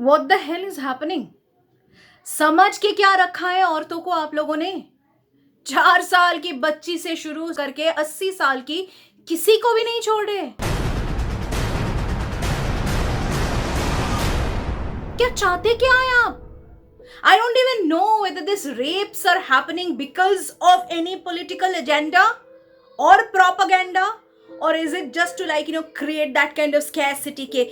What the hell is happening? समझ के क्या रखा है औरतों को आप लोगों ने? 4 साल की बच्ची से शुरू करके 80 साल की किसी को भी नहीं छोड़ रहे। क्या चाहते क्या है आप? I don't even know whether this rapes are happening because of any political agenda or propaganda, or is it just to create that kind of scarcity के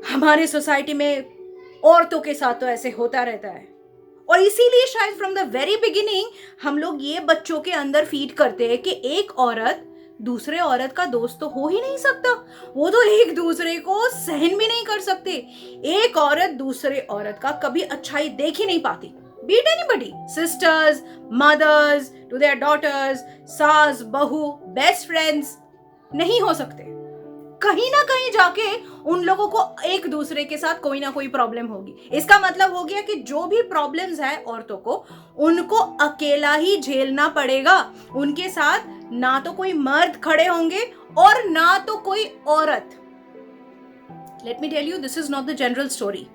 हमारे सोसाइटी में औरतों के साथ तो ऐसे होता रहता है। और इसीलिए शायद फ्रॉम द वेरी बिगिनिंग हम लोग ये बच्चों के अंदर फीड करते हैं कि एक औरत दूसरे औरत का दोस्त तो हो ही नहीं सकता, वो तो एक दूसरे को सहन भी नहीं कर सकते। एक औरत दूसरे औरत का कभी अच्छाई देख ही नहीं पाती, beat anybody, sisters, mothers to their daughters, सास, बहू, बेस्ट फ्रेंड्स, नहीं हो सकते। कहीं ना कहीं जाके उन लोगों को एक दूसरे के साथ कोई ना कोई प्रॉब्लम होगी। इसका मतलब हो गया कि जो भी प्रॉब्लम्स है औरतों को, उनको अकेला ही झेलना पड़ेगा। उनके साथ ना तो कोई मर्द खड़े होंगे और ना तो कोई औरत। Let me tell you, this is not the general story.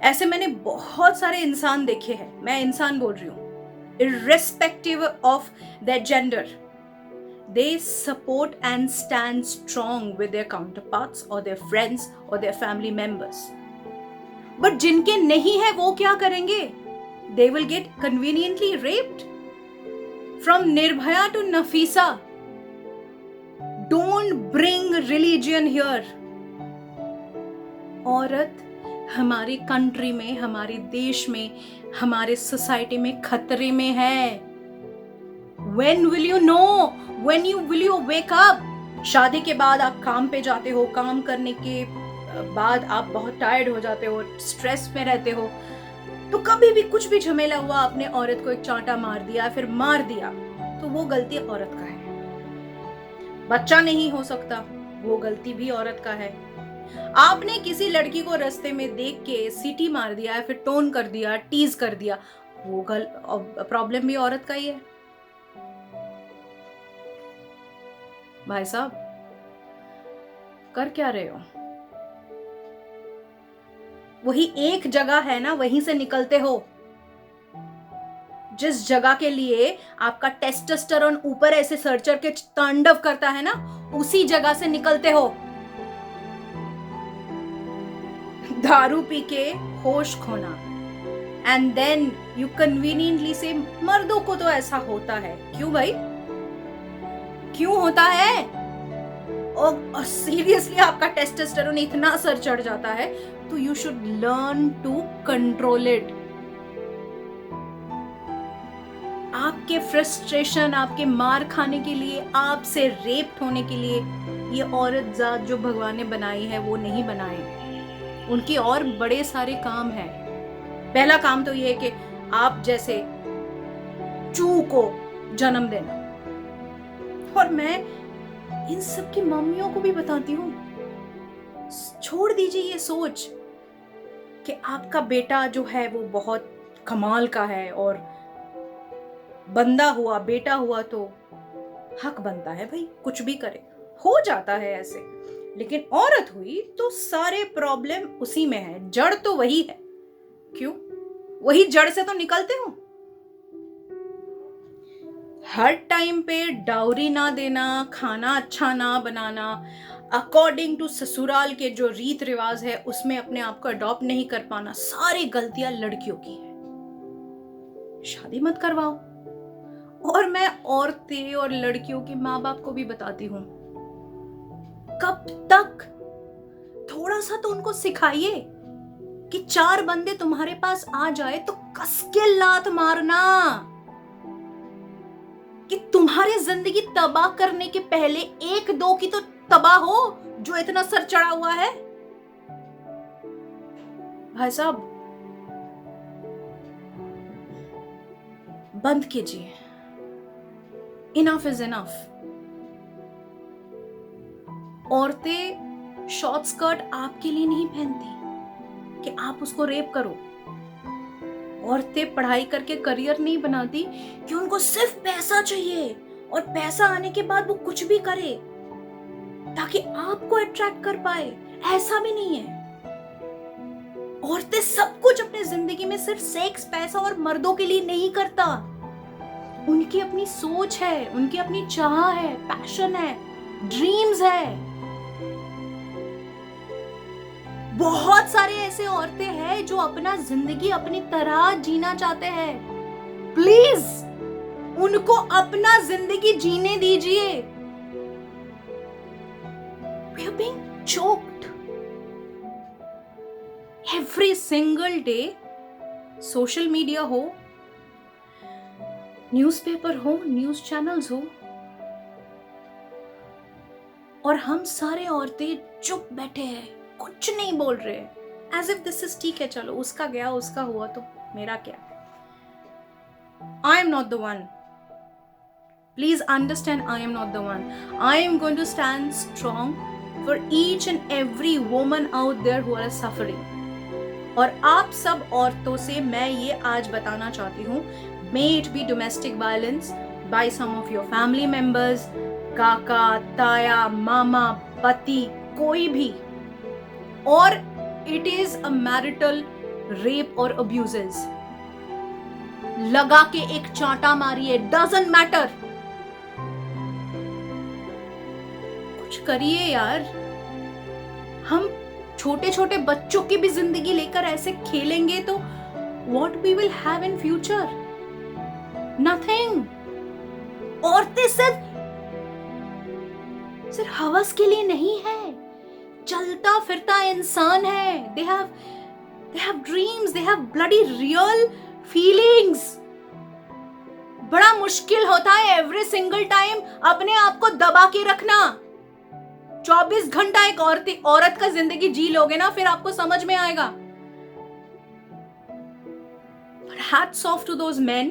ऐसे मैंने बहुत सारे इंसान देखे हैं, मैं इंसान बोल रही हूं, irrespective of that gender, they support and stand strong with their counterparts or their friends or their family members. But जिनके नहीं है वो क्या करेंगे? They will get conveniently raped. From Nirbhaya to Nafisa. Don't bring religion here. औरत हमारी country में, हमारे देश में, हमारे सोसाइटी में खतरे में है। When will you know? When will you wake up? शादी के बाद आप काम पे जाते हो, काम करने के बाद आप बहुत टायर्ड हो जाते हो, स्ट्रेस में रहते हो, तो कभी भी कुछ भी झमेला हुआ, आपने औरत को एक चांटा मार दिया, फिर मार दिया, तो वो गलती औरत का है। बच्चा नहीं हो सकता, वो गलती भी औरत का है। आपने किसी लड़की को रास्ते में देख के सीटी मार दिया, फिर टोन कर दिया, टीज कर दिया, वो प्रॉब्लम भी औरत का ही है। भाई साहब, कर क्या रहे हो? वही एक जगह है ना, वहीं से निकलते हो। जिस जगह के लिए आपका टेस्टोस्टेरोन ऊपर ऐसे सर्चर के तांडव करता है ना, उसी जगह से निकलते हो। दारू पी के होश खोना, एंड देन यू कन्वीनियंटली से मर्दों को तो ऐसा होता है। क्यों भाई, क्यों होता है? और सीरियसली आपका टेस्टोस्टेरोन इतना सर चढ़ जाता है, तो you should learn to control it. आपके फ्रस्ट्रेशन, आपके मार खाने के लिए, आपसे रेप्ट होने के लिए ये औरत जात जो भगवान ने बनाई है वो नहीं बनाए। उनके और बड़े सारे काम हैं। पहला काम तो ये है कि आप जैसे चू को जन्म देना। और मैं इन सब की मम्मियों को भी बताती हूँ, छोड़ दीजिए ये सोच कि आपका बेटा जो है वो बहुत कमाल का है और बंदा हुआ, बेटा हुआ तो हक बनता है भाई, कुछ भी करे, हो जाता है ऐसे। लेकिन औरत हुई तो सारे प्रॉब्लम उसी में है, जड़ तो वही है। क्यों? वही जड़ से तो निकलते हो। हर टाइम पे डाउरी ना देना, खाना अच्छा ना बनाना, अकॉर्डिंग टू ससुराल के जो रीत रिवाज है उसमें अपने आप को अडॉप्ट नहीं कर पाना, सारी गलतियां लड़कियों की है। शादी मत करवाओ। और मैं औरतें और लड़कियों के माँ बाप को भी बताती हूँ, कब तक? थोड़ा सा तो उनको सिखाइए कि 4 बंदे तुम्हारे पास आ जाए तो कस के लात मारना, कि तुम्हारी जिंदगी तबाह करने के पहले 1-2 की तो तबाह हो जो इतना सर चढ़ा हुआ है। भाई साहब, बंद कीजिए। Enough is enough. औरतें शॉर्ट स्कर्ट आपके लिए नहीं पहनती कि आप उसको रेप करो। औरतें पढ़ाई करके करियर नहीं बनाती कि उनको सिर्फ पैसा चाहिए और पैसा आने के बाद वो कुछ भी करे ताकि आपको अट्रैक्ट कर पाए। ऐसा भी नहीं है। औरतें सब कुछ अपनी जिंदगी में सिर्फ सेक्स, पैसा और मर्दों के लिए नहीं करता। उनकी अपनी सोच है, उनकी अपनी चाह है, पैशन है, ड्रीम्स है। बहुत सारे ऐसे औरतें हैं जो अपना जिंदगी अपनी तरह जीना चाहते हैं। प्लीज उनको अपना जिंदगी जीने दीजिए। We are being choked every single day। Social media हो, न्यूज़पेपर हो, न्यूज चैनल्स हो, और हम सारे औरतें चुप बैठे हैं, कुछ नहीं बोल रहे हैं। एज इफ दिस इज ठीक है, चलो उसका गया, उसका हुआ तो मेरा क्या। I am not the one. Please understand, I am not the one. I am going to stand strong for each and every woman out there who are suffering. और आप सब औरतों से मैं ये आज बताना चाहती हूँ, may it be domestic violence by some of your family members, काका, ताया, मामा, पति, कोई भी, और it is a marital rape or abuses, लगा के एक चांटा मारिए, doesn't matter। कुछ करिए यार। हम छोटे छोटे बच्चों की भी जिंदगी लेकर ऐसे खेलेंगे तो what we will have in future? Nothing। औरतें सिर्फ हवस के लिए नहीं है, चलता फिरता इंसान है। they have dreams, they have bloody real feelings। बड़ा मुश्किल होता है every single time अपने आप को दबा के रखना। 24 घंटा एक औरत का जिंदगी जी लोगे ना, फिर आपको समझ में आएगा। But hats off to those men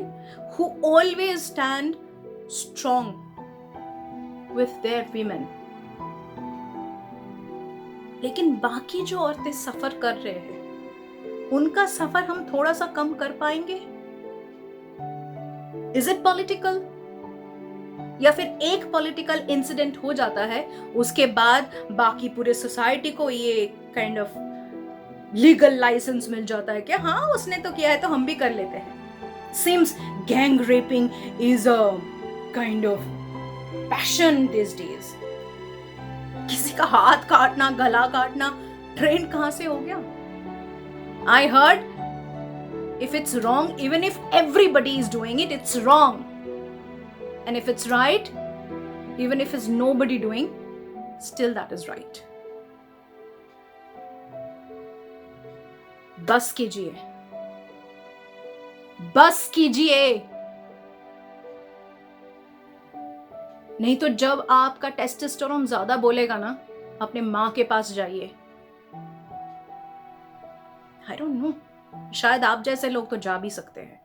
who always stand strong with their women। लेकिन बाकी जो औरतें सफर कर रहे हैं, उनका सफर हम थोड़ा सा कम कर पाएंगे? Is it political? या फिर एक पॉलिटिकल इंसिडेंट हो जाता है, उसके बाद बाकी पूरे सोसाइटी को ये काइंड ऑफ लीगल लाइसेंस मिल जाता है कि हाँ उसने तो किया है तो हम भी कर लेते हैं। Seems gang raping is a kind of passion these days। किसी का हाथ काटना, गला काटना ट्रेंड कहां से हो गया? I heard if it's wrong, even if everybody is doing it, it's wrong। And if it's right, even if it's nobody doing, still that is right। बस कीजिए, बस कीजिए। नहीं तो जब आपका टेस्टोस्टेरोन ज्यादा बोलेगा ना, अपने मां के पास जाइए। I don't know, शायद आप जैसे लोग तो जा भी सकते हैं।